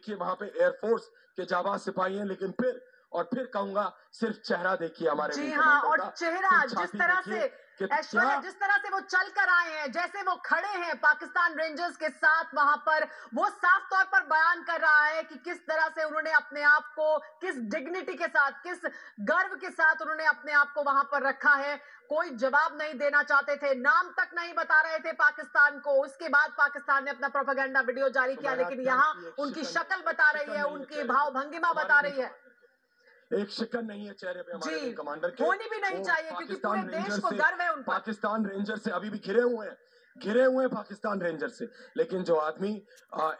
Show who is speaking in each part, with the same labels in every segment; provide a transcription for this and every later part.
Speaker 1: देखिए वहां पे एयरफोर्स के जाबाज सिपाही हैं, लेकिन फिर कहूंगा सिर्फ चेहरा देखिए हमारे
Speaker 2: जी
Speaker 1: विंग
Speaker 2: हाँ,
Speaker 1: कमांडर
Speaker 2: और
Speaker 1: का,
Speaker 2: चेहरा
Speaker 1: सिर्फ
Speaker 2: जिस
Speaker 1: छाती
Speaker 2: तरह
Speaker 1: देखिए
Speaker 2: से
Speaker 1: कि
Speaker 2: ऐश्वर्या,
Speaker 1: क्या
Speaker 2: जिस तरह से वो चल कर आए हैं, जैसे वो खड़े हैं पाकिस्तान रेंजर्स के साथ वहां पर, वो साफ तौर पर बयान कर रहा है कि किस तरह से उन्होंने अपने आप को, किस डिग्निटी के साथ, किस गर्व के साथ उन्होंने अपने आप को वहां पर रखा है। कोई जवाब नहीं देना चाहते थे, नाम तक नहीं बता रहे थे पाकिस्तान को। उसके बाद पाकिस्तान ने अपना प्रोपेगेंडा वीडियो जारी किया, लेकिन यहाँ उनकी शक्ल बता रही है, उनकी भाव भंगिमा बता रही है।
Speaker 1: एक शिकन नहीं है चेहरे पे हमारे विंग कमांडर के,
Speaker 2: होनी भी नहीं चाहिए, क्योंकि पूरे देश को गर्व है उन पर।
Speaker 1: पाकिस्तान रेंजर से अभी भी घिरे हुए हैं पाकिस्तान रेंजर से। लेकिन जो आदमी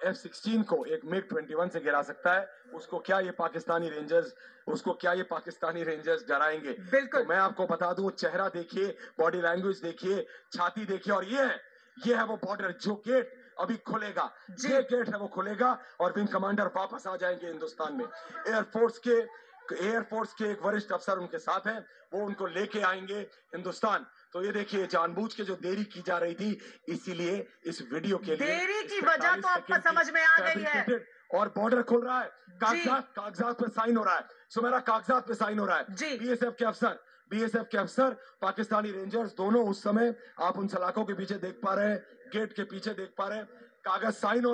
Speaker 1: F-16 को एक MiG-21 से गिरा सकता है, उसको क्या ये पाकिस्तानी रेंजर्स डराएंगे?
Speaker 2: बिल्कुल।
Speaker 1: तो मैं आपको बता दूं, चेहरा देखिए, बॉडी लैंग्वेज देखिए, छाती देखिए, और ये है वो बॉर्डर जो गेट अभी खुलेगा। ये गेट है वो खुलेगा और विंग कमांडर वापस आ जाएंगे हिंदुस्तान में। एयरफोर्स के एक वरिष्ठ अफसर उनके साथ हैं, वो उनको लेके आएंगे हिंदुस्तान। तो ये देखिए, जानबूझ के जो देरी की जा रही थी, इसीलिए इस वीडियो के लिए
Speaker 2: देरी की वजह तो आपको समझ में आ गई है।
Speaker 1: और बॉर्डर खुल रहा है, कागजात पे साइन हो रहा है, सुमेरा, कागजात पे साइन हो रहा है। बीएसएफ के अफसर, पाकिस्तानी रेंजर्स, दोनों उस समय आप उन सलाखों के पीछे देख पा रहे हैं, गेट के पीछे देख पा रहे हैं, कागज साइन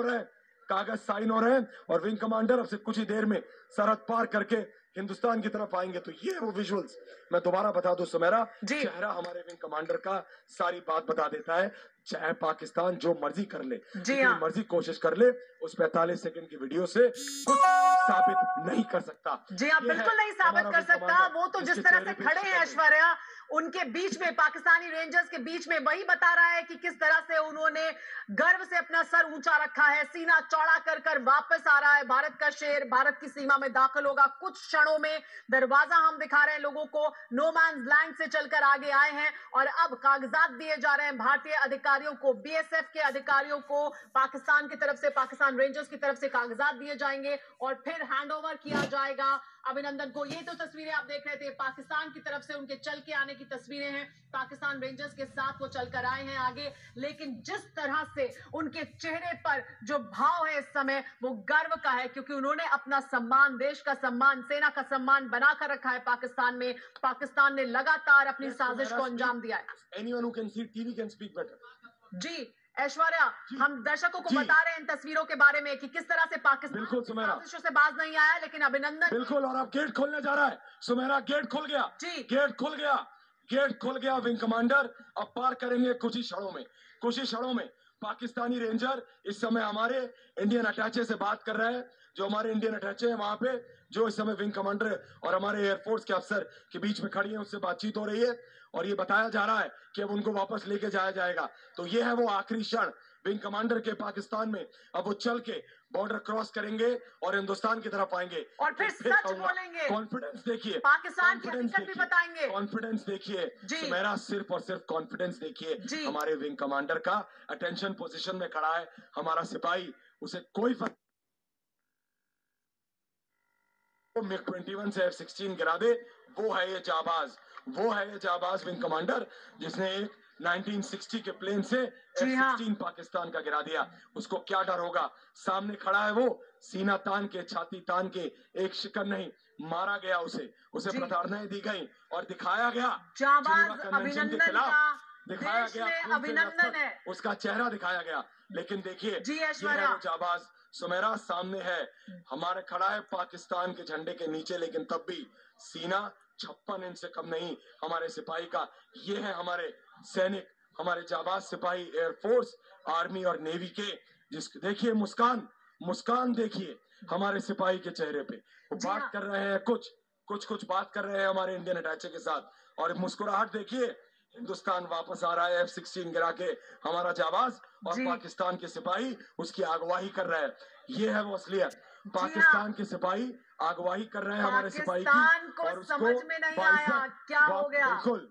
Speaker 1: हो रहे हैं और विंग कमांडर अब से कुछ ही देर में सरहद पार करके हिंदुस्तान की तरफ आएंगे। तो ये वो विजुअल्स मैं दोबारा बता दूं सुमेरा, चेहरा हमारे विंग कमांडर का सारी बात बता देता है। चाहे पाकिस्तान जो मर्जी कर ले, जितनी मर्जी कोशिश कर ले, उस 45 सेकंड की वीडियो से कुछ साबित नहीं कर सकता।
Speaker 2: जी हाँ, बिल्कुल नहीं साबित कर सकता। वो तो जिस तरह से खड़े हैं ऐश्वर्या, उनके बीच में, पाकिस्तानी रेंजर्स के बीच में, वही बता रहा है कि किस तरह से उन्होंने गर्व से अपना सर ऊंचा रखा है, सीना चौड़ा कर वापस आ रहा है। भारत का शेर भारत की सीमा में दाखिल होगा। कुछ क्षणों में दरवाजा हम दिखा रहे हैं लोगों को, नो मैन्स लैंड से चलकर आगे आए हैं और अब कागजात दिए जा रहे हैं भारतीय अधिकारियों को, बीएसएफ के अधिकारियों को। पाकिस्तान की तरफ से, पाकिस्तान रेंजर्स की तरफ से कागजात दिए जाएंगे और फिर हैंडओवर किया जाएगा अभिनंदन को। ये तो तस्वीरें आप देख रहे थे, पाकिस्तान की तरफ से उनके चल के आने की तस्वीरें हैं। पाकिस्तान रेंजर्स के साथ वो चलकर आए हैं आगे, लेकिन जिस तरह से उनके चेहरे पर जो भाव है इस समय, वो गर्व का है, क्योंकि उन्होंने अपना सम्मान, देश का सम्मान, सेना का सम्मान बनाकर रखा है पाकिस्तान में। पाकिस्तान ने लगातार अपनी साजिश को अंजाम दिया है।
Speaker 1: Anyone who can see TV can speak better.
Speaker 2: जी ऐश्वर्या, हम दर्शकों को बता रहे हैं इन तस्वीरों के बारे में कि किस तरह से पाकिस्तान
Speaker 1: बिल्कुल सुमेरा,
Speaker 2: साजिशों से बाज नहीं आया, लेकिन अभिनंदन।
Speaker 1: बिल्कुल, और अब गेट खोलने जा रहा है सुमेरा, गेट खुल गया, गेट खुल गया। विंग कमांडर अब पार करेंगे कुछ ही क्षणों में। पाकिस्तानी रेंजर इस समय हमारे इंडियन अटैचे से बात कर रहे हैं, जो हमारे इंडियन अटैचे हैं वहां पे, जो इस समय विंग कमांडर और हमारे एयरफोर्स के अफसर के बीच में खड़ी है, उससे बातचीत हो रही है और ये बताया जा रहा है कि अब उनको वापस लेके जाया जाएगा। तो ये है वो आखिरी क्षण विंग कमांडर के पाकिस्तान में। अब वो चल के बॉर्डर क्रॉस करेंगे और हिंदुस्तान की तरफ आएंगे
Speaker 2: और फिर सच बोलेंगे।
Speaker 1: कॉन्फिडेंस देखिए,
Speaker 2: पाकिस्तान की हकीकत भी बताएंगे।
Speaker 1: कॉन्फिडेंस देखिए सुमेरा, सिर्फ और सिर्फ कॉन्फिडेंस देखिए हमारे विंग कमांडर का। अटेंशन पोजीशन में खड़ा है हमारा सिपाही, उसे कोई फर्क MiG-21 से F-16 गिरा दे, वो है ये जाबाज विंग कमांडर जिसने एक 1960 के प्लेन से F-16 पाकिस्तान का गिरा दिया। उसको क्या डर होगा? सामने खड़ा है वो, सीना तान के, छाती तान के, एक शिकन नहीं, मारा गया उसे प्रताड़नाएं दी गई और दिखाया गया
Speaker 2: जाबाज अभिनंदन का,
Speaker 1: दिखाया गया
Speaker 2: अभिनंदन है,
Speaker 1: उसका चेहरा दिखाया गया। लेकिन देखिए,
Speaker 2: ये है वो
Speaker 1: जाबाज सुमेरा, सामने है हमारे, खड़ा है पाकिस्तान के झंडे के नीचे, लेकिन तब भी सीना 56 इंच से कम नहीं हमारे सिपाही का। ये है हमारे सैनिक, हमारे जाबाज सिपाही, एयरफोर्स, आर्मी और नेवी के। देखिए मुस्कान देखिए हमारे सिपाही के चेहरे पे, वो बात कर रहे हैं, कुछ बात कर रहे हैं हमारे इंडियन अटैचे के साथ, और मुस्कुराहट देखिए। हिंदुस्तान वापस आ रहा है F-16 गिरा के हमारा जाबाज, और पाकिस्तान के सिपाही उसकी अगवाई कर रहे हैं। ये है वो असलियत, पाकिस्तान के सिपाही अगवाई कर रहे हैं हमारे सिपाही की, और
Speaker 2: समझ में नहीं आया क्या हो गया।
Speaker 1: बिल्कुल,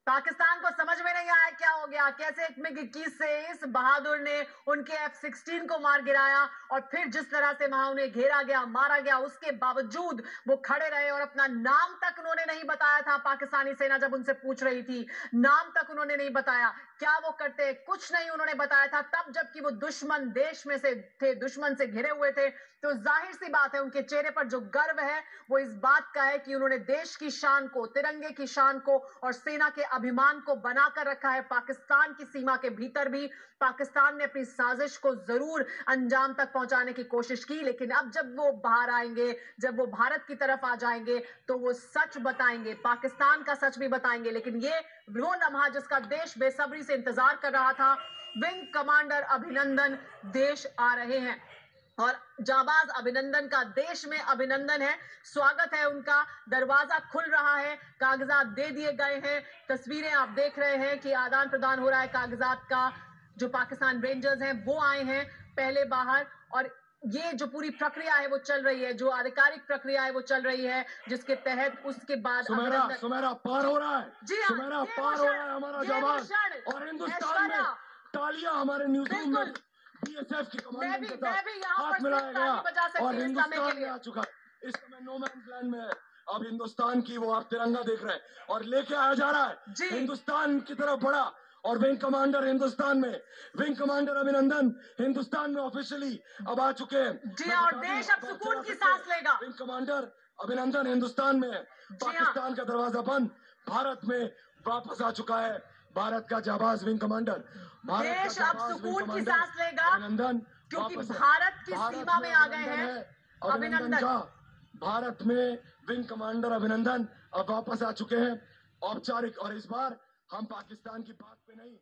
Speaker 2: पाकिस्तान को समझ में नहीं आया क्या हो गया, कैसे एक MiG-21 से इस बहादुर ने उनके F-16 को मार गिराया, और फिर जिस तरह से वहां उन्हें घेरा गया, मारा गया, उसके बावजूद वो खड़े रहे और अपना नाम तक उन्होंने नहीं बताया था। पाकिस्तानी सेना जब उनसे पूछ रही थी, नाम तक उन्होंने नहीं बताया। क्या वो करते, कुछ नहीं उन्होंने बताया था तब, जबकि वो दुश्मन देश में से थे, दुश्मन से घिरे हुए थे। तो जाहिर सी बात है उनके चेहरे पर जो गर्व है वो इस बात का है कि उन्होंने देश की शान को, तिरंगे की शान को और सेना के अभिमान को बनाकर रखा है पाकिस्तान की सीमा के भीतर भी। पाकिस्तान ने अपनी साजिश को जरूर अंजाम तक पहुंचाने की कोशिश की, लेकिन अब जब वो बाहर आएंगे, जब वो भारत की तरफ आ जाएंगे तो वो सच बताएंगे, पाकिस्तान का सच भी बताएंगे। लेकिन ये वो लम्हा जिसका देश बेसब्री से इंतजार कर रहा था, विंग कमांडर अभिनंदन देश आ रहे हैं और जाबाज अभिनंदन का देश में अभिनंदन है, स्वागत है उनका, दरवाजा खुल रहा है, कागजात दे दिए गए हैं। तस्वीरें आप देख रहे हैं कि आदान प्रदान हो रहा है कागजात का। जो पाकिस्तान रेंजर्स हैं वो आए हैं पहले बाहर और ये जो पूरी प्रक्रिया है वो चल रही है, जो आधिकारिक प्रक्रिया है वो चल रही है, जिसके तहत उसके बाद
Speaker 1: सुमेरा पार हो रहा है।
Speaker 2: जी हाँ,
Speaker 1: सुमेरा पार हो रहा है हमारा जाबाज, और हिंदुस्तान में तालियां हमारे न्यूज़रूम में बीएसएफ की कमांडेंट के साथ हाथ मिलाया गया और हिंदुस्तान में आ चुका है। इस समय नो मैन्स लैंड में है। अब हिंदुस्तान की वो आप तिरंगा देख रहे हैं और लेके आ जा रहा है हिंदुस्तान की तरफ बढ़ा। और विंग कमांडर हिंदुस्तान में, विंग कमांडर अभिनंदन हिंदुस्तान में ऑफिशियली अब आ चुके हैं।
Speaker 2: जी और देश अब सुकून की सांस लेगा।
Speaker 1: विंग कमांडर अभिनंदन हिंदुस्तान में है। पाकिस्तान का दरवाजा बंद, भारत में वापस आ चुका है भारत का जाबाज विंग कमांडर।
Speaker 2: देश अब सुकून की सांस लेगा क्योंकि भारत की सीमा में आ गए हैं अभिनंदन।
Speaker 1: भारत में विंग कमांडर अभिनंदन अब वापस आ चुके हैं औपचारिक, और इस बार हम पाकिस्तान की बात पे नहीं